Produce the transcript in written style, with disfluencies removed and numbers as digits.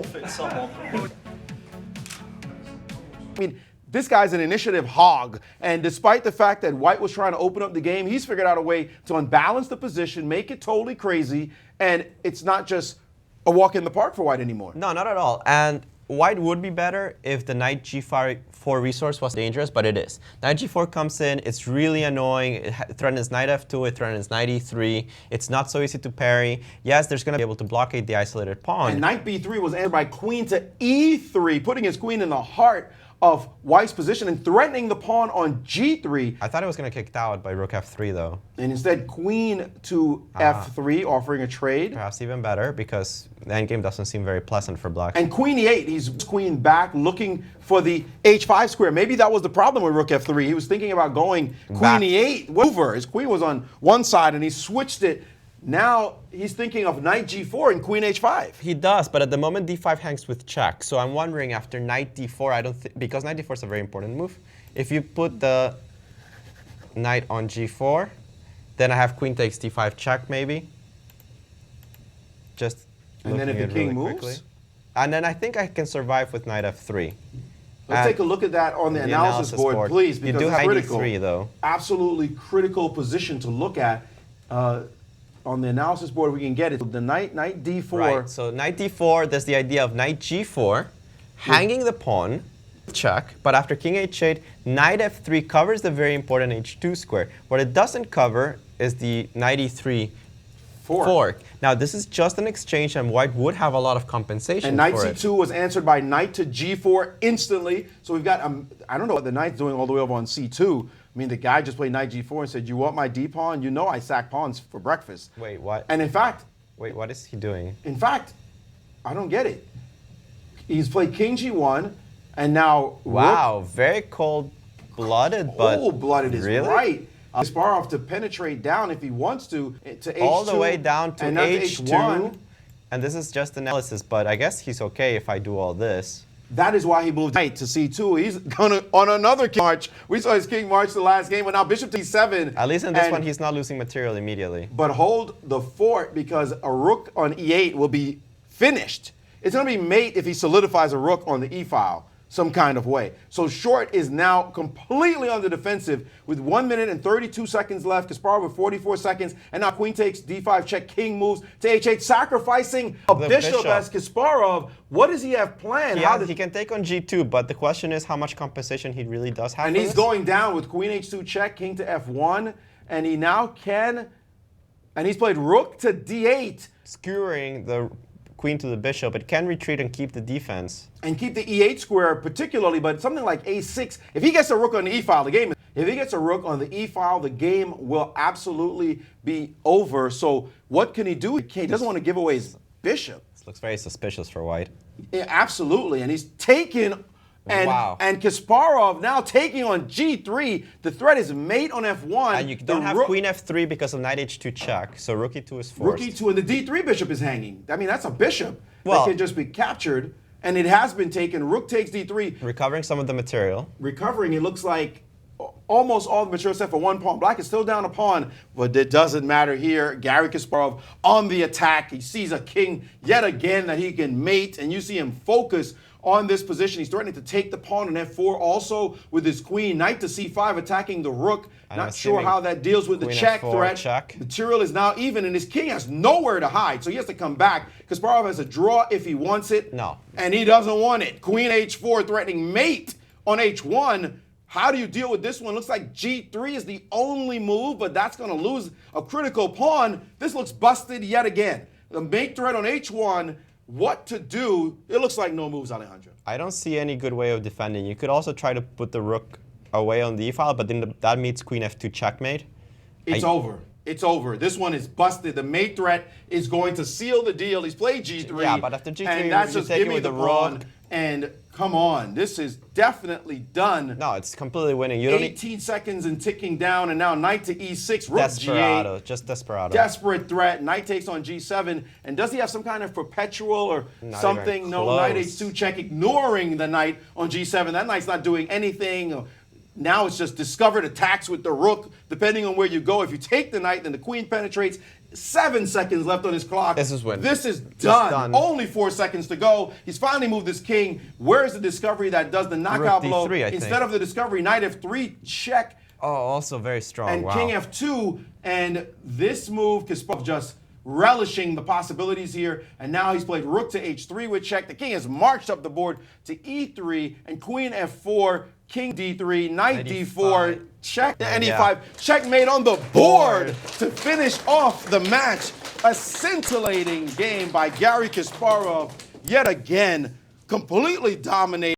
forfeit someone. I mean, this guy's an initiative hog, and despite the fact that White was trying to open up the game, he's figured out a way to unbalance the position, make it totally crazy, and it's not just a walk in the park for White anymore. No, not at all. And White would be better if the knight g4 resource was dangerous, but it is. Knight g4 comes in, it's really annoying, it threatens knight f2, it threatens knight e3, it's not so easy to parry. Yes, there's going to be able to blockade the isolated pawn. And knight b3 was answered by queen to e3, putting his queen in the heart of White's position and threatening the pawn on g3. I thought it was going to kick out by rook f3 though. And instead queen to f3, offering a trade. Perhaps even better because the endgame doesn't seem very pleasant for black. And queen e8, he's queen back looking for the h5 square. Maybe that was the problem with rook f3. He was thinking about going queen Back. e8 over. His queen was on one side and he switched it. Now he's thinking of knight g4 and queen h5. He does, but at the moment d5 hangs with check. So I'm wondering after knight d4, I don't think, because knight d4 is a very important move. If you put the knight on g4, then I have queen takes d5 check maybe. Just And then if the king moves? quickly. And then I think I can survive with knight f3. Let's take a look at that on the analysis board, please, because you do it's have critical. d3 though. Absolutely critical position to look at. On the analysis board, we can get it. The knight d4. Right, so knight d4, there's the idea of knight g4, hanging the pawn, check, but after king h8, knight f3 covers the very important h2 square. What it doesn't cover is the knight e3 fork. Now, this is just an exchange, and White would have a lot of compensation And knight for it. c2 was answered by knight to g4 instantly. So we've got, I don't know what the knight's doing all the way over on c2. I mean, the guy just played knight g4 and said, you want my d pawn? You know I sack pawns for breakfast. Wait, what? And in fact, Wait, what is he doing? I don't get it. He's played king g1, and now Wow, very cold-blooded, but cold-blooded is really? right. Kasparov to penetrate down if he wants to h2. All the way down to and h2. h1. And this is just analysis, but I guess he's okay if I do all this. That is why he moved knight to c2. He's gonna on another king march. We saw his king march the last game, but now bishop to e7. At least in this one, he's not losing material immediately. But hold the fort because a rook on e8 will be finished. It's gonna be mate if he solidifies a rook on the e file some kind of way. So Short is now completely on the defensive with 1 minute and 32 seconds left. Kasparov with 44 seconds, and now queen takes d5 check, king moves to h8, sacrificing a bishop as Kasparov. What does he have planned? He can take on g2, but the question is how much compensation he really does have. And for he's this? going down with queen h2 check, king to f1, and he now can, and he's played rook to d8. Skewering the queen to the bishop. It can retreat and keep the defense. And keep the e8 square particularly, but something like a6, if he gets a rook on the e-file, the game, if he gets a rook on the e-file, the game will absolutely be over. So what can he do? He doesn't want to give away his bishop. This looks very suspicious for White. Yeah, absolutely, and he's taken, and, Wow. and Kasparov now taking on g3. The threat is mate on f1. And you don't have queen f3 because of knight h2 check, so rook e2 is forced. Rook e2, and the d3 bishop is hanging. I mean, that's a bishop Well- that can just be captured, and it has been taken. Rook takes d3. Recovering some of the material. Recovering, it looks like almost all the material except for one pawn. Black is still down a pawn, but it doesn't matter here. Garry Kasparov on the attack. He sees a king yet again that he can mate, and you see him focus on this position. He's threatening to take the pawn on f4 also with his queen. Knight to c5 attacking the rook. Not sure how that deals with the check f4 threat. check. Material is now even, and his king has nowhere to hide, so he has to come back. Kasparov has a draw if he wants it. No. And he doesn't want it. Queen h4 threatening mate on h1. How do you deal with this one? Looks like g3 is the only move, but that's going to lose a critical pawn. This looks busted yet again. The mate threat on h1, what to do? It looks like no moves, Alejandro. I don't see any good way of defending. You could also try to put the rook away on the e-file, but then that meets queen f2 checkmate. It's over. It's over. This one is busted. The mate threat is going to seal the deal. He's played g3. Yeah, but after g3, and that's you just take give it me with the the pawn. rook. And come on, this is definitely done. No, it's completely winning. You don't 18 seconds and ticking down, and now knight to e6, rook Desperado, g8. just desperado. Desperate threat. Knight takes on g7. And does he have some kind of perpetual or Not something? even No, close. knight h2 check, ignoring the knight on g7. That knight's not doing anything. Now it's just discovered attacks with the rook, depending on where you go. If you take the knight, then the queen penetrates 7 seconds left on his clock. This is when This is it's done. Only 4 seconds to go. He's finally moved his king. Where's the discovery that does the knockout Rook blow? D3, I Instead think. of the discovery, knight f3, check, Oh, also very strong. and wow. king f2. And this move, Kasparov just relishing the possibilities here. And now he's played rook to h3 with check. The king has marched up the board to e3 and queen f4, king d3, knight d4, check, and e5. Checkmate on the board to finish off the match. A scintillating game by Garry Kasparov, yet again, completely dominating.